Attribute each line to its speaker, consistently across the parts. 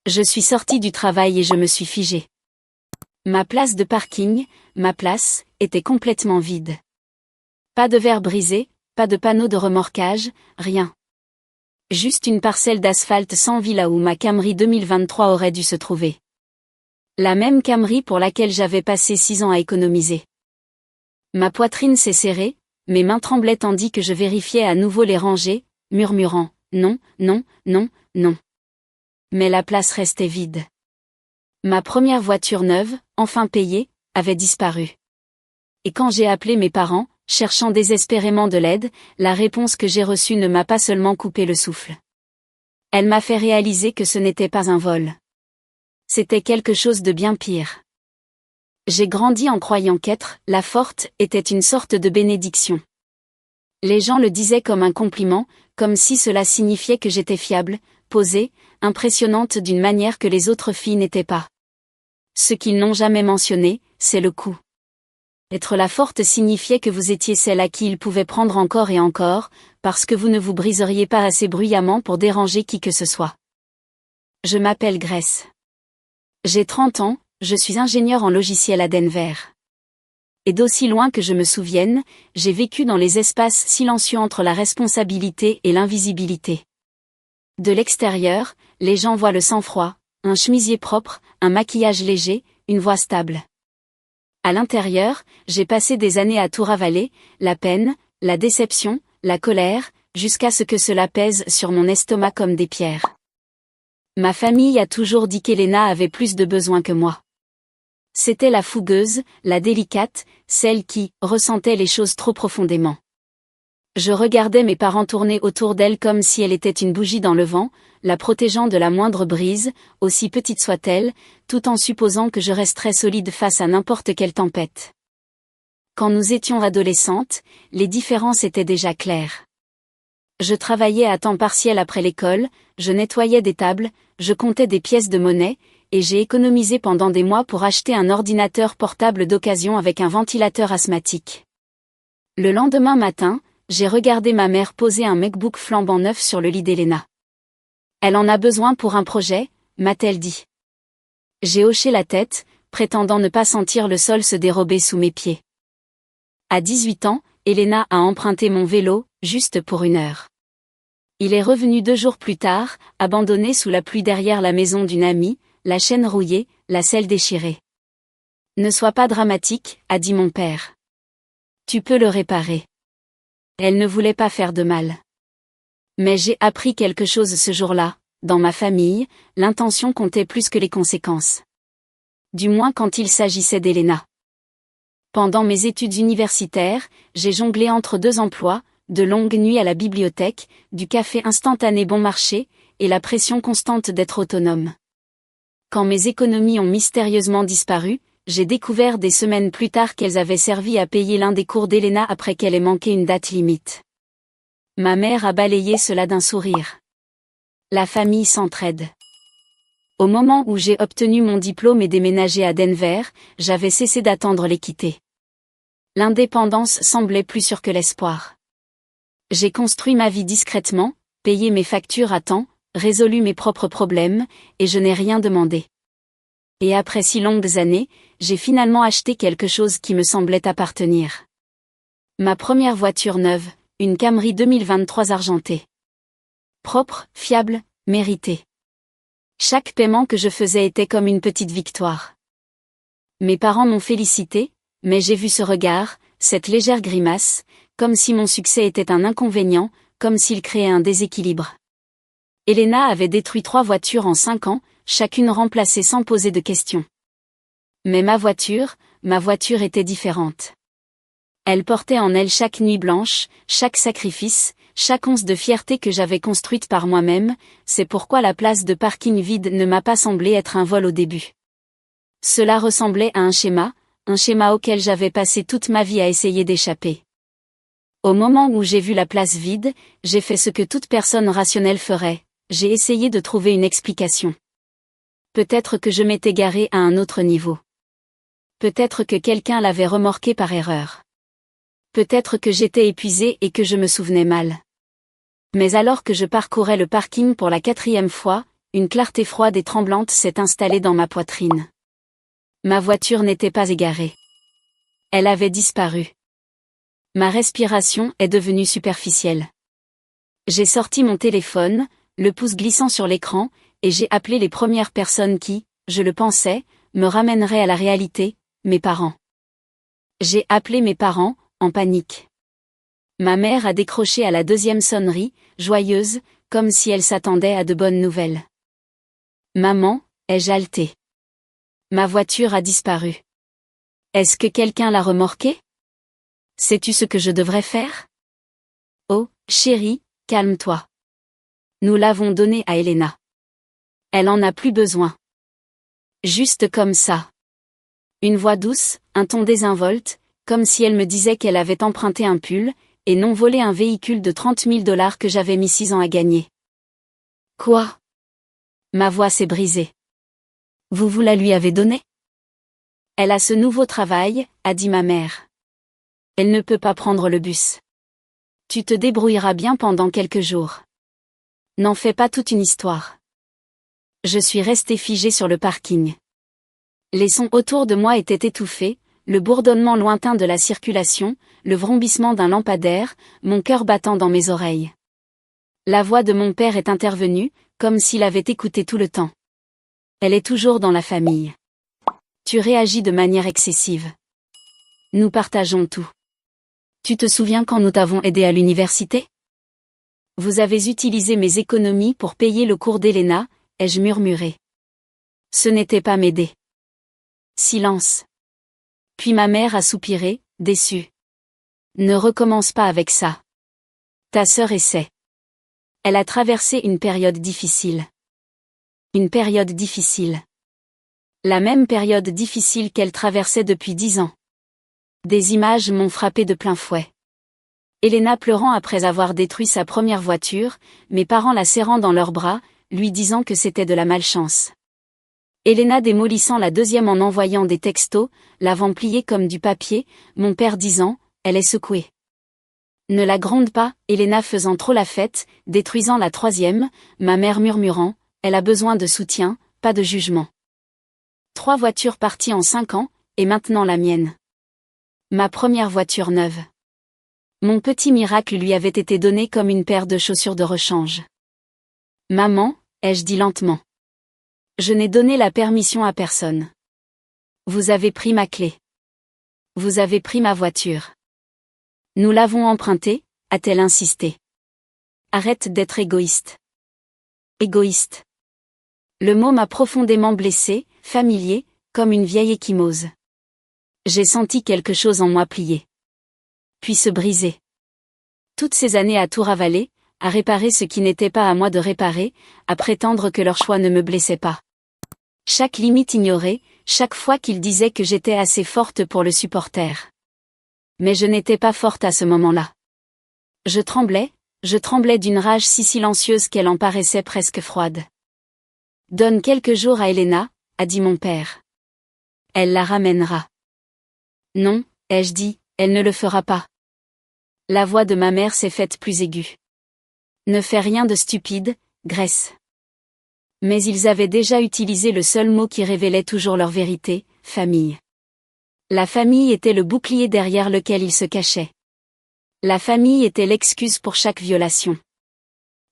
Speaker 1: Je suis sortie du travail et je me suis figée. Ma place de parking, était complètement vide. Pas de verre brisé, pas de panneau de remorquage, rien. Juste une parcelle d'asphalte sans vie là où ma Camry 2023 aurait dû se trouver. La même Camry pour laquelle j'avais passé 6 ans à économiser. Ma poitrine s'est serrée, mes mains tremblaient tandis que je vérifiais à nouveau les rangées, murmurant « non, non, non, non ». Mais la place restait vide. Ma première voiture neuve, enfin payée, avait disparu. Et quand j'ai appelé mes parents, cherchant désespérément de l'aide, la réponse que j'ai reçue ne m'a pas seulement coupé le souffle. Elle m'a fait réaliser que ce n'était pas un vol. C'était quelque chose de bien pire. J'ai grandi en croyant qu'être la forte était une sorte de bénédiction. Les gens le disaient comme un compliment, comme si cela signifiait que j'étais fiable, posée, impressionnante d'une manière que les autres filles n'étaient pas. Ce qu'ils n'ont jamais mentionné, c'est le coup. Être la forte signifiait que vous étiez celle à qui ils pouvaient prendre encore et encore, parce que vous ne vous briseriez pas assez bruyamment pour déranger qui que ce soit. Je m'appelle Grace. J'ai 30 ans, je suis ingénieure en logiciel à Denver. Et d'aussi loin que je me souvienne, j'ai vécu dans les espaces silencieux entre la responsabilité et l'invisibilité. De l'extérieur, les gens voient le sang-froid, un chemisier propre, un maquillage léger, une voix stable. À l'intérieur, j'ai passé des années à tout ravaler, la peine, la déception, la colère, jusqu'à ce que cela pèse sur mon estomac comme des pierres. Ma famille a toujours dit qu'Elena avait plus de besoins que moi. C'était la fougueuse, la délicate, celle qui ressentait les choses trop profondément. Je regardais mes parents tourner autour d'elle comme si elle était une bougie dans le vent, la protégeant de la moindre brise, aussi petite soit-elle, tout en supposant que je resterais solide face à n'importe quelle tempête. Quand nous étions adolescentes, les différences étaient déjà claires. Je travaillais à temps partiel après l'école, je nettoyais des tables, je comptais des pièces de monnaie, et j'ai économisé pendant des mois pour acheter un ordinateur portable d'occasion avec un ventilateur asthmatique. Le lendemain matin, j'ai regardé ma mère poser un MacBook flambant neuf sur le lit d'Elena. Elle en a besoin pour un projet, m'a-t-elle dit. J'ai hoché la tête, prétendant ne pas sentir le sol se dérober sous mes pieds. À 18 ans, Elena a emprunté mon vélo, juste pour 1 heure. Il est revenu 2 jours plus tard, abandonné sous la pluie derrière la maison d'une amie, la chaîne rouillée, la selle déchirée. Ne sois pas dramatique, a dit mon père. Tu peux le réparer. Elle ne voulait pas faire de mal. Mais j'ai appris quelque chose ce jour-là, dans ma famille, l'intention comptait plus que les conséquences. Du moins quand il s'agissait d'Elena. Pendant mes études universitaires, j'ai jonglé entre 2 emplois, de longues nuits à la bibliothèque, du café instantané bon marché, et la pression constante d'être autonome. Quand mes économies ont mystérieusement disparu, j'ai découvert des semaines plus tard qu'elles avaient servi à payer l'un des cours d'Elena après qu'elle ait manqué une date limite. Ma mère a balayé cela d'un sourire. La famille s'entraide. Au moment où j'ai obtenu mon diplôme et déménagé à Denver, j'avais cessé d'attendre l'équité. L'indépendance semblait plus sûre que l'espoir. J'ai construit ma vie discrètement, payé mes factures à temps, résolu mes propres problèmes, et je n'ai rien demandé. Et après si longues années, j'ai finalement acheté quelque chose qui me semblait appartenir. Ma première voiture neuve, une Camry 2023 argentée. Propre, fiable, méritée. Chaque paiement que je faisais était comme une petite victoire. Mes parents m'ont félicité, mais j'ai vu ce regard, cette légère grimace, comme si mon succès était un inconvénient, comme s'il créait un déséquilibre. Elena avait détruit 3 voitures en 5 ans, chacune remplacée sans poser de questions. Mais ma voiture était différente. Elle portait en elle chaque nuit blanche, chaque sacrifice, chaque once de fierté que j'avais construite par moi-même, c'est pourquoi la place de parking vide ne m'a pas semblé être un vol au début. Cela ressemblait à un schéma auquel j'avais passé toute ma vie à essayer d'échapper. Au moment où j'ai vu la place vide, j'ai fait ce que toute personne rationnelle ferait, j'ai essayé de trouver une explication. Peut-être que je m'étais garée à un autre niveau. Peut-être que quelqu'un l'avait remorqué par erreur. Peut-être que j'étais épuisée et que je me souvenais mal. Mais alors que je parcourais le parking pour la 4e fois, une clarté froide et tremblante s'est installée dans ma poitrine. Ma voiture n'était pas égarée. Elle avait disparu. Ma respiration est devenue superficielle. J'ai sorti mon téléphone, le pouce glissant sur l'écran, et j'ai appelé les premières personnes qui, je le pensais, me ramèneraient à la réalité, mes parents. J'ai appelé mes parents, en panique. Ma mère a décroché à la deuxième sonnerie, joyeuse, comme si elle s'attendait à de bonnes nouvelles. Maman, ai-je haleté. Ma voiture a disparu. Est-ce que quelqu'un l'a remorquée? Sais-tu ce que je devrais faire? Oh, chérie, calme-toi. Nous l'avons donnée à Elena. Elle en a plus besoin. Juste comme ça. Une voix douce, un ton désinvolte, comme si elle me disait qu'elle avait emprunté un pull, et non volé un véhicule de 30 000 $ que j'avais mis 6 ans à gagner. Quoi? Ma voix s'est brisée. Vous la lui avez donnée? Elle a ce nouveau travail, a dit ma mère. Elle ne peut pas prendre le bus. Tu te débrouilleras bien pendant quelques jours. N'en fais pas toute une histoire. Je suis restée figée sur le parking. Les sons autour de moi étaient étouffés, le bourdonnement lointain de la circulation, le vrombissement d'un lampadaire, mon cœur battant dans mes oreilles. La voix de mon père est intervenue, comme s'il avait écouté tout le temps. Elle est toujours dans la famille. Tu réagis de manière excessive. Nous partageons tout. Tu te souviens quand nous t'avons aidé à l'université? Vous avez utilisé mes économies pour payer le cours d'Elena, ai-je murmuré. Ce n'était pas m'aider. Silence. Puis ma mère a soupiré, déçue. Ne recommence pas avec ça. Ta sœur essaie. Elle a traversé une période difficile. Une période difficile. La même période difficile qu'elle traversait depuis 10 ans. Des images m'ont frappé de plein fouet. Elena pleurant après avoir détruit sa première voiture, mes parents la serrant dans leurs bras, lui disant que c'était de la malchance. Elena démolissant la deuxième en envoyant des textos, l'avant pliée comme du papier, mon père disant, elle est secouée. Ne la gronde pas, Elena faisant trop la fête, détruisant la troisième, ma mère murmurant, elle a besoin de soutien, pas de jugement. 3 voitures parties en 5 ans, et maintenant la mienne. Ma première voiture neuve. Mon petit miracle lui avait été donné comme une paire de chaussures de rechange. Maman, ai-je dit lentement. Je n'ai donné la permission à personne. Vous avez pris ma clé. Vous avez pris ma voiture. Nous l'avons empruntée, a-t-elle insisté. Arrête d'être égoïste. Égoïste. Le mot m'a profondément blessé, familier, comme une vieille échymose. J'ai senti quelque chose en moi plier. Puis se briser. Toutes ces années à tout ravaler, à réparer ce qui n'était pas à moi de réparer, à prétendre que leur choix ne me blessait pas. Chaque limite ignorée, chaque fois qu'ils disaient que j'étais assez forte pour le supporter. Mais je n'étais pas forte à ce moment-là. Je tremblais d'une rage si silencieuse qu'elle en paraissait presque froide. Donne quelques jours à Elena, a dit mon père. Elle la ramènera. Non, ai-je dit, elle ne le fera pas. La voix de ma mère s'est faite plus aiguë. Ne fais rien de stupide, Grace. Mais ils avaient déjà utilisé le seul mot qui révélait toujours leur vérité, famille. La famille était le bouclier derrière lequel ils se cachaient. La famille était l'excuse pour chaque violation.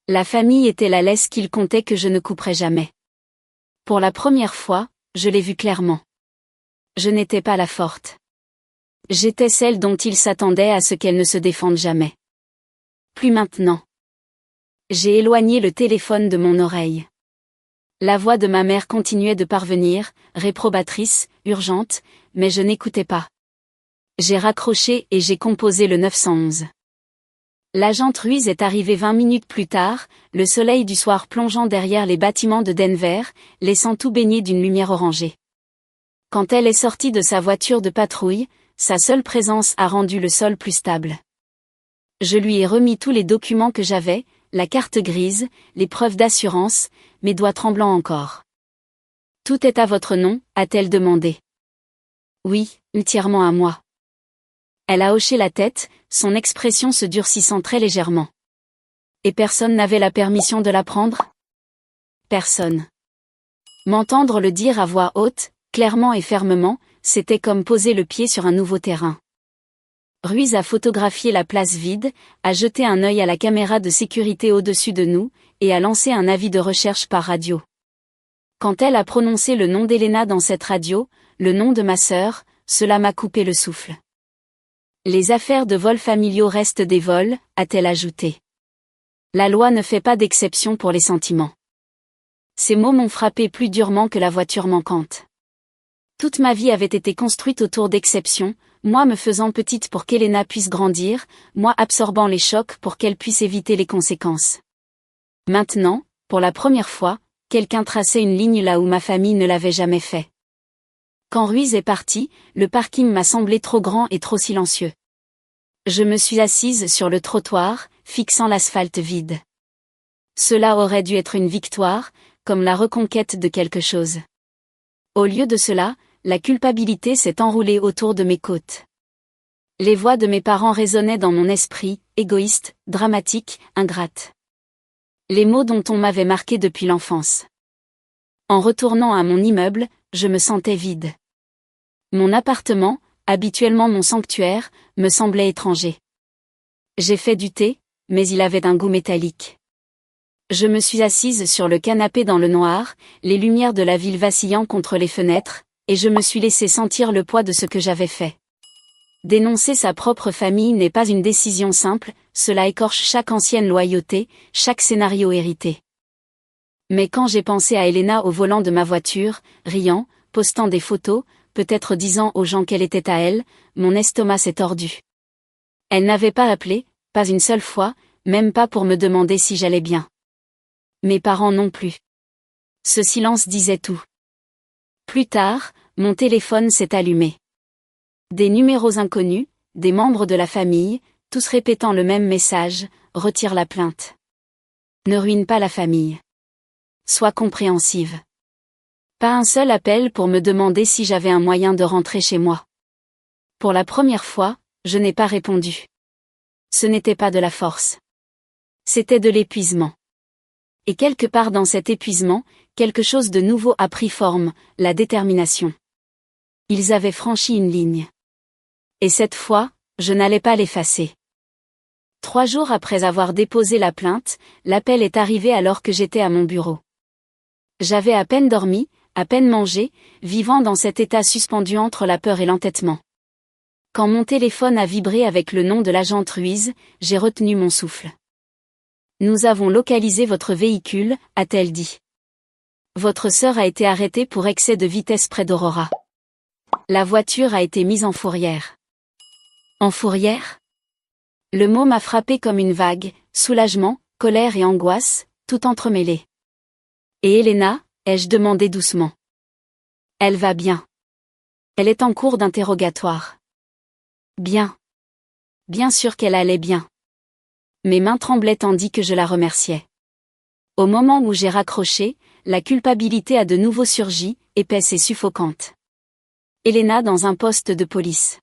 Speaker 1: La famille était la laisse qu'ils comptaient que je ne couperais jamais. Pour la première fois, je l'ai vu clairement. Je n'étais pas la forte. J'étais celle dont ils s'attendaient à ce qu'elle ne se défende jamais. Plus maintenant. J'ai éloigné le téléphone de mon oreille. La voix de ma mère continuait de parvenir, réprobatrice, urgente, mais je n'écoutais pas. J'ai raccroché et j'ai composé le 911. L'agente Ruiz est arrivée 20 minutes plus tard, le soleil du soir plongeant derrière les bâtiments de Denver, laissant tout baigner d'une lumière orangée. Quand elle est sortie de sa voiture de patrouille, sa seule présence a rendu le sol plus stable. Je lui ai remis tous les documents que j'avais, la carte grise, les preuves d'assurance, mes doigts tremblants encore. Tout est à votre nom, a-t-elle demandé. Oui, entièrement à moi. Elle a hoché la tête, son expression se durcissant très légèrement. Et personne n'avait la permission de la prendre? Personne. M'entendre le dire à voix haute, clairement et fermement, c'était comme poser le pied sur un nouveau terrain. Ruiz a photographié la place vide, a jeté un œil à la caméra de sécurité au-dessus de nous, et a lancé un avis de recherche par radio. Quand elle a prononcé le nom d'Elena dans cette radio, le nom de ma sœur, cela m'a coupé le souffle. Les affaires de vols familiaux restent des vols, a-t-elle ajouté. La loi ne fait pas d'exception pour les sentiments. Ces mots m'ont frappé plus durement que la voiture manquante. Toute ma vie avait été construite autour d'exceptions, moi me faisant petite pour qu'Elena puisse grandir, moi absorbant les chocs pour qu'elle puisse éviter les conséquences. Maintenant, pour la première fois, quelqu'un traçait une ligne là où ma famille ne l'avait jamais fait. Quand Ruiz est parti, le parking m'a semblé trop grand et trop silencieux. Je me suis assise sur le trottoir, fixant l'asphalte vide. Cela aurait dû être une victoire, comme la reconquête de quelque chose. Au lieu de cela, la culpabilité s'est enroulée autour de mes côtes. Les voix de mes parents résonnaient dans mon esprit, égoïste, dramatique, ingrate. Les mots dont on m'avait marqué depuis l'enfance. En retournant à mon immeuble, je me sentais vide. Mon appartement, habituellement mon sanctuaire, me semblait étranger. J'ai fait du thé, mais il avait un goût métallique. Je me suis assise sur le canapé dans le noir, les lumières de la ville vacillant contre les fenêtres, et je me suis laissé sentir le poids de ce que j'avais fait. Dénoncer sa propre famille n'est pas une décision simple, cela écorche chaque ancienne loyauté, chaque scénario hérité. Mais quand j'ai pensé à Elena au volant de ma voiture, riant, postant des photos, peut-être disant aux gens qu'elle était à elle, mon estomac s'est tordu. Elle n'avait pas appelé, pas une seule fois, même pas pour me demander si j'allais bien. Mes parents non plus. Ce silence disait tout. Plus tard, mon téléphone s'est allumé. Des numéros inconnus, des membres de la famille, tous répétant le même message, retire la plainte. Ne ruine pas la famille. Sois compréhensive. Pas un seul appel pour me demander si j'avais un moyen de rentrer chez moi. Pour la première fois, je n'ai pas répondu. Ce n'était pas de la force. C'était de l'épuisement. Et quelque part dans cet épuisement, quelque chose de nouveau a pris forme, la détermination. Ils avaient franchi une ligne. Et cette fois, je n'allais pas l'effacer. 3 jours après avoir déposé la plainte, l'appel est arrivé alors que j'étais à mon bureau. J'avais à peine dormi, à peine mangé, vivant dans cet état suspendu entre la peur et l'entêtement. Quand mon téléphone a vibré avec le nom de l'agente Ruiz, j'ai retenu mon souffle. Nous avons localisé votre véhicule, a-t-elle dit. Votre sœur a été arrêtée pour excès de vitesse près d'Aurora. La voiture a été mise en fourrière. En fourrière ? Le mot m'a frappé comme une vague, soulagement, colère et angoisse, tout entremêlé. Et Elena, ai-je demandé doucement. Elle va bien. Elle est en cours d'interrogatoire. Bien. Bien sûr qu'elle allait bien. Mes mains tremblaient tandis que je la remerciais. Au moment où j'ai raccroché, la culpabilité a de nouveau surgi, épaisse et suffocante. Elena dans un poste de police.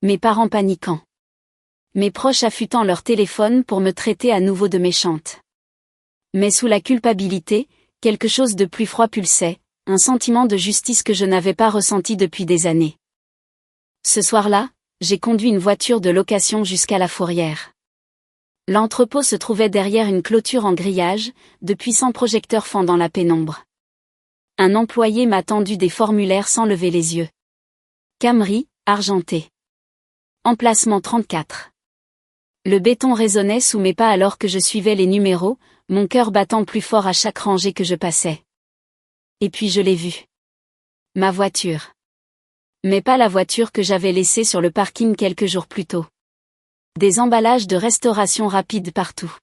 Speaker 1: Mes parents paniquant. Mes proches affûtant leur téléphone pour me traiter à nouveau de méchante. Mais sous la culpabilité, quelque chose de plus froid pulsait, un sentiment de justice que je n'avais pas ressenti depuis des années. Ce soir-là, j'ai conduit une voiture de location jusqu'à la fourrière. L'entrepôt se trouvait derrière une clôture en grillage, de puissants projecteurs fendant la pénombre. Un employé m'a tendu des formulaires sans lever les yeux. Camry, argenté. Emplacement 34. Le béton résonnait sous mes pas alors que je suivais les numéros, mon cœur battant plus fort à chaque rangée que je passais. Et puis je l'ai vue. Ma voiture. Mais pas la voiture que j'avais laissée sur le parking quelques jours plus tôt. Des emballages de restauration rapide partout.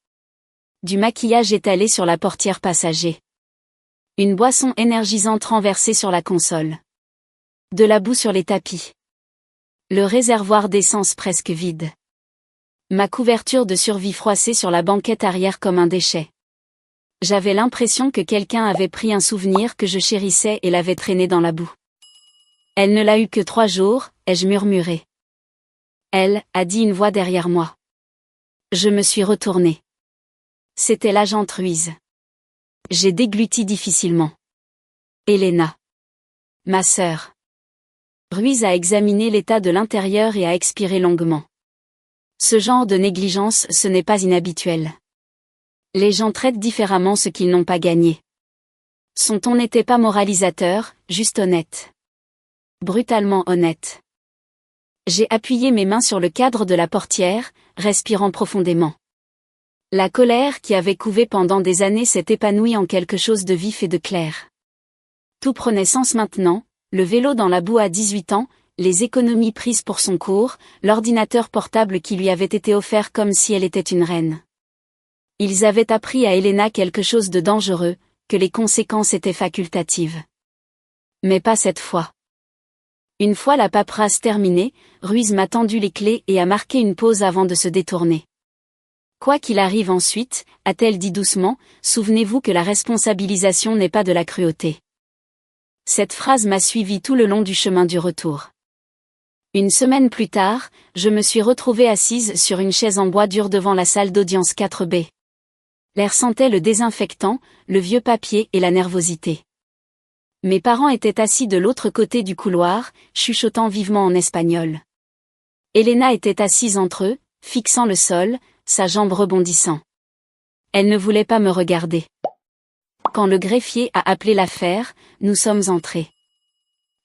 Speaker 1: Du maquillage étalé sur la portière passager. Une boisson énergisante renversée sur la console. De la boue sur les tapis. Le réservoir d'essence presque vide. Ma couverture de survie froissée sur la banquette arrière comme un déchet. J'avais l'impression que quelqu'un avait pris un souvenir que je chérissais et l'avait traîné dans la boue. Elle ne l'a eu que 3 jours, ai-je murmuré. Elle, a dit une voix derrière moi. Je me suis retournée. C'était l'agente Ruiz. J'ai dégluti difficilement. Elena. Ma sœur. Ruiz a examiné l'état de l'intérieur et a expiré longuement. Ce genre de négligence, ce n'est pas inhabituel. Les gens traitent différemment ce qu'ils n'ont pas gagné. Son ton n'était pas moralisateur, juste honnête. Brutalement honnête. J'ai appuyé mes mains sur le cadre de la portière, respirant profondément. La colère qui avait couvé pendant des années s'est épanouie en quelque chose de vif et de clair. Tout prenait sens maintenant, le vélo dans la boue à 18 ans, les économies prises pour son cours, l'ordinateur portable qui lui avait été offert comme si elle était une reine. Ils avaient appris à Elena quelque chose de dangereux, que les conséquences étaient facultatives. Mais pas cette fois. Une fois la paperasse terminée, Ruiz m'a tendu les clés et a marqué une pause avant de se détourner. Quoi qu'il arrive ensuite, a-t-elle dit doucement, souvenez-vous que la responsabilisation n'est pas de la cruauté. Cette phrase m'a suivi tout le long du chemin du retour. Une semaine plus tard, je me suis retrouvée assise sur une chaise en bois dur devant la salle d'audience 4B. L'air sentait le désinfectant, le vieux papier et la nervosité. Mes parents étaient assis de l'autre côté du couloir, chuchotant vivement en espagnol. Elena était assise entre eux, fixant le sol, sa jambe rebondissant. Elle ne voulait pas me regarder. Quand le greffier a appelé l'affaire, nous sommes entrés.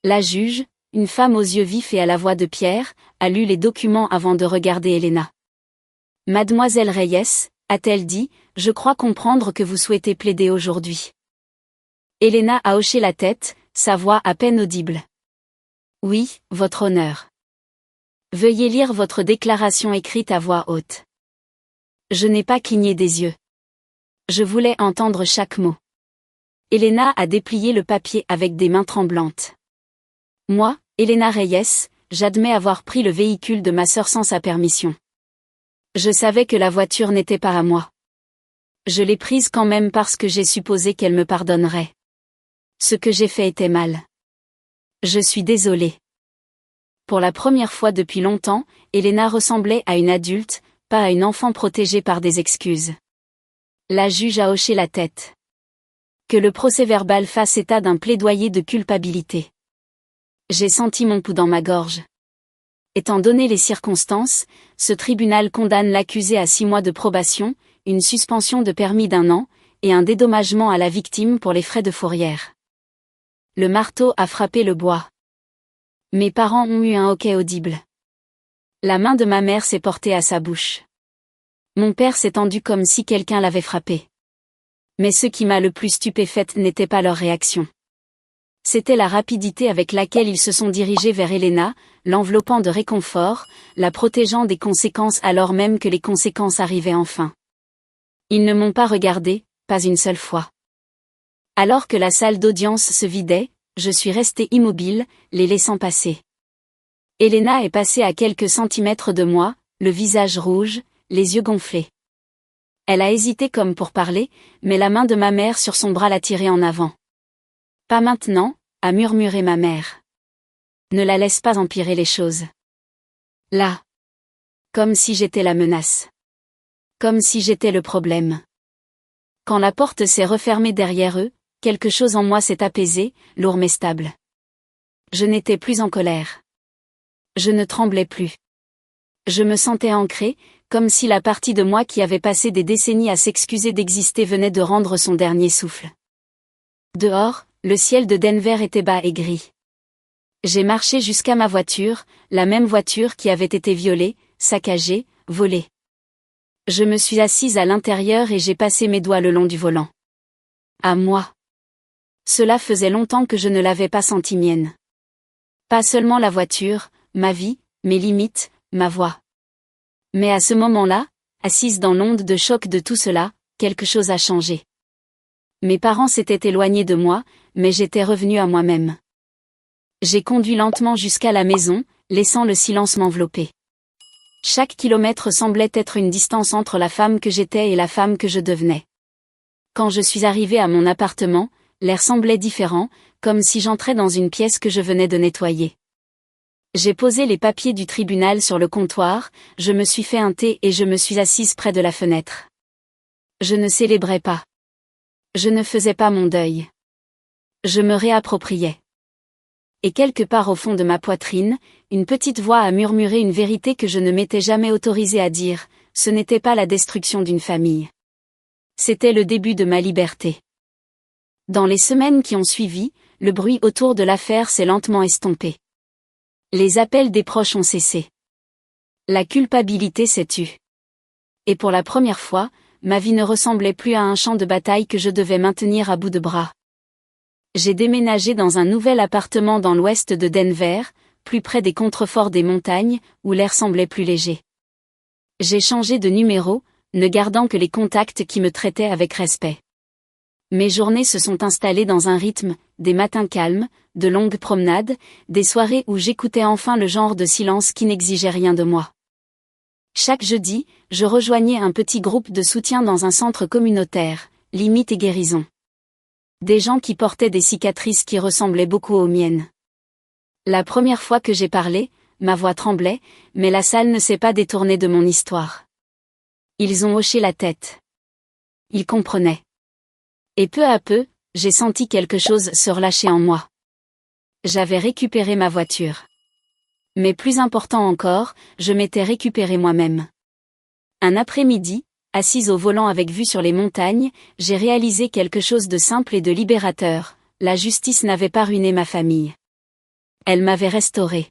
Speaker 1: La juge, une femme aux yeux vifs et à la voix de pierre, a lu les documents avant de regarder Elena. Mademoiselle Reyes, a-t-elle dit, je crois comprendre que vous souhaitez plaider aujourd'hui. Elena a hoché la tête, sa voix à peine audible. Oui, votre honneur. Veuillez lire votre déclaration écrite à voix haute. Je n'ai pas cligné des yeux. Je voulais entendre chaque mot. Elena a déplié le papier avec des mains tremblantes. Moi, Elena Reyes, j'admets avoir pris le véhicule de ma sœur sans sa permission. Je savais que la voiture n'était pas à moi. Je l'ai prise quand même parce que j'ai supposé qu'elle me pardonnerait. Ce que j'ai fait était mal. Je suis désolée. Pour la première fois depuis longtemps, Elena ressemblait à une adulte, pas à une enfant protégée par des excuses. La juge a hoché la tête. Que le procès-verbal fasse état d'un plaidoyer de culpabilité. J'ai senti mon pouls dans ma gorge. Étant donné les circonstances, ce tribunal condamne l'accusé à 6 mois de probation, une suspension de permis d'1 an, et un dédommagement à la victime pour les frais de fourrière. Le marteau a frappé le bois. Mes parents ont eu un hoquet audible. La main de ma mère s'est portée à sa bouche. Mon père s'est tendu comme si quelqu'un l'avait frappé. Mais ce qui m'a le plus stupéfaite n'était pas leur réaction. C'était la rapidité avec laquelle ils se sont dirigés vers Elena, l'enveloppant de réconfort, la protégeant des conséquences alors même que les conséquences arrivaient enfin. Ils ne m'ont pas regardé, pas une seule fois. Alors que la salle d'audience se vidait, je suis restée immobile, les laissant passer. Elena est passée à quelques centimètres de moi, le visage rouge, les yeux gonflés. Elle a hésité comme pour parler, mais la main de ma mère sur son bras l'a tirée en avant. Pas maintenant, a murmuré ma mère. Ne la laisse pas empirer les choses. Là. Comme si j'étais la menace. Comme si j'étais le problème. Quand la porte s'est refermée derrière eux, quelque chose en moi s'est apaisé, lourd mais stable. Je n'étais plus en colère. Je ne tremblais plus. Je me sentais ancrée, comme si la partie de moi qui avait passé des décennies à s'excuser d'exister venait de rendre son dernier souffle. Dehors, le ciel de Denver était bas et gris. J'ai marché jusqu'à ma voiture, la même voiture qui avait été violée, saccagée, volée. Je me suis assise à l'intérieur et j'ai passé mes doigts le long du volant. À moi. Cela faisait longtemps que je ne l'avais pas sentie mienne. Pas seulement la voiture, ma vie, mes limites, ma voix. Mais à ce moment-là, assise dans l'onde de choc de tout cela, quelque chose a changé. Mes parents s'étaient éloignés de moi, mais j'étais revenue à moi-même. J'ai conduit lentement jusqu'à la maison, laissant le silence m'envelopper. Chaque kilomètre semblait être une distance entre la femme que j'étais et la femme que je devenais. Quand je suis arrivée à mon appartement, l'air semblait différent, comme si j'entrais dans une pièce que je venais de nettoyer. J'ai posé les papiers du tribunal sur le comptoir, je me suis fait un thé et je me suis assise près de la fenêtre. Je ne célébrais pas. Je ne faisais pas mon deuil. Je me réappropriais. Et quelque part au fond de ma poitrine, une petite voix a murmuré une vérité que je ne m'étais jamais autorisée à dire, ce n'était pas la destruction d'une famille. C'était le début de ma liberté. Dans les semaines qui ont suivi, le bruit autour de l'affaire s'est lentement estompé. Les appels des proches ont cessé. La culpabilité s'est tue. Et pour la première fois, ma vie ne ressemblait plus à un champ de bataille que je devais maintenir à bout de bras. J'ai déménagé dans un nouvel appartement dans l'ouest de Denver, plus près des contreforts des montagnes, où l'air semblait plus léger. J'ai changé de numéro, ne gardant que les contacts qui me traitaient avec respect. Mes journées se sont installées dans un rythme, des matins calmes, de longues promenades, des soirées où j'écoutais enfin le genre de silence qui n'exigeait rien de moi. Chaque jeudi, je rejoignais un petit groupe de soutien dans un centre communautaire, Limite et Guérison. Des gens qui portaient des cicatrices qui ressemblaient beaucoup aux miennes. La première fois que j'ai parlé, ma voix tremblait, mais la salle ne s'est pas détournée de mon histoire. Ils ont hoché la tête. Ils comprenaient. Et peu à peu, j'ai senti quelque chose se relâcher en moi. J'avais récupéré ma voiture. Mais plus important encore, je m'étais récupéré moi-même. Un après-midi, assise au volant avec vue sur les montagnes, j'ai réalisé quelque chose de simple et de libérateur. La justice n'avait pas ruiné ma famille. Elle m'avait restauré.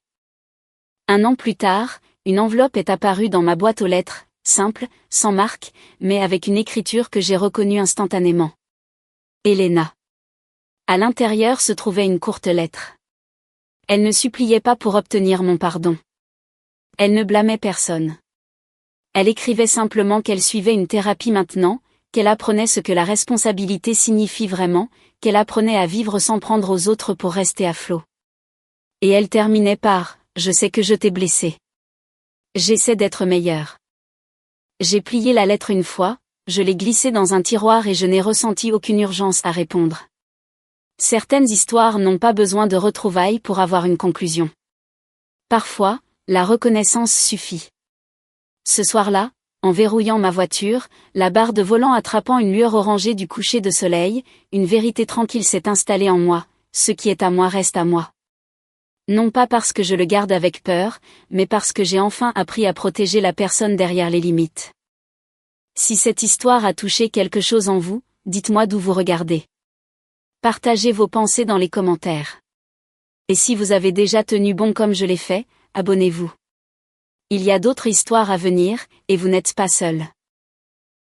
Speaker 1: 1 an plus tard, une enveloppe est apparue dans ma boîte aux lettres, simple, sans marque, mais avec une écriture que j'ai reconnue instantanément. Elena. À l'intérieur se trouvait une courte lettre. Elle ne suppliait pas pour obtenir mon pardon. Elle ne blâmait personne. Elle écrivait simplement qu'elle suivait une thérapie maintenant, qu'elle apprenait ce que la responsabilité signifie vraiment, qu'elle apprenait à vivre sans prendre aux autres pour rester à flot. Et elle terminait par « Je sais que je t'ai blessé. J'essaie d'être meilleure. » J'ai plié la lettre une fois, je l'ai glissée dans un tiroir et je n'ai ressenti aucune urgence à répondre. Certaines histoires n'ont pas besoin de retrouvailles pour avoir une conclusion. Parfois, la reconnaissance suffit. Ce soir-là, en verrouillant ma voiture, la barre de volant attrapant une lueur orangée du coucher de soleil, une vérité tranquille s'est installée en moi, ce qui est à moi reste à moi. Non pas parce que je le garde avec peur, mais parce que j'ai enfin appris à protéger la personne derrière les limites. Si cette histoire a touché quelque chose en vous, dites-moi d'où vous regardez. Partagez vos pensées dans les commentaires. Et si vous avez déjà tenu bon comme je l'ai fait, abonnez-vous. Il y a d'autres histoires à venir, et vous n'êtes pas seul.